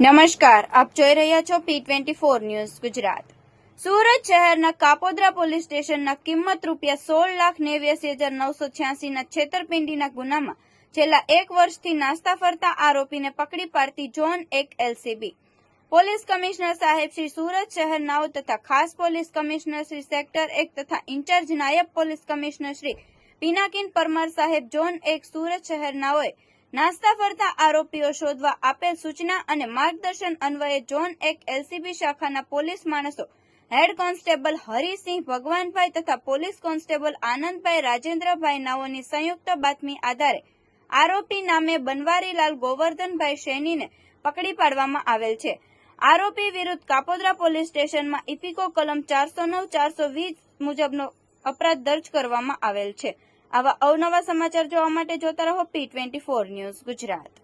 નમસ્કાર, આપ જોઈ રહ્યા છો P24 ન્યૂઝ ગુજરાત। સુરત શહેરના કાપોદ્રા પોલીસ સ્ટેશનના કિંમત ₹16,89,986 ના છેતરપિંડીના ગુનામાં છેલ્લા 1 વર્ષથી નાસ્તા ફરતા આરોપીને પકડી પાડતી ઝોન 1 LCB પોલીસ કમિશનર સાહેબ શ્રી સુરત શહેરનાઓ તથા ખાસ પોલીસ કમિશનર શ્રી સેક્ટર 1 તથા ઇન્ચાર્જ નાયબ પોલીસ કમિશનર શ્રી પિનાકિન પરમાર સાહેબ ઝોન 1 સુરત શહેરનાઓએ નાસ્તા ફરતા આરોપીઓ શોધવા આપેલ સૂચના અને માર્ગદર્શન અન્વયે ઝોન 1 LCB શાખાના પોલીસ માણસો હેડ કોન્સ્ટેબલ હરિસિંહ ભગવાનભાઈ તથા પોલીસ કોન્સ્ટેબલ આનંદભાઈ રાજેન્દ્રભાઈ નાઓની સંયુક્ત બાતમી આધારે આરોપી નામે બનવારીલાલ ગોવર્ધનભાઈ સૈનીને પકડી પાડવામાં આવેલ છે। આરોપી વિરુદ્ધ કાપોદ્રા પોલીસ સ્ટેશનમાં ઇપિકો કલમ 409-420 મુજબનો અપરાધ દર્જ કરવામાં આવેલ છે। આવા અવનવા સમાચાર જોવા માટે જોતા રહો P24 ન્યૂઝ ગુજરાત।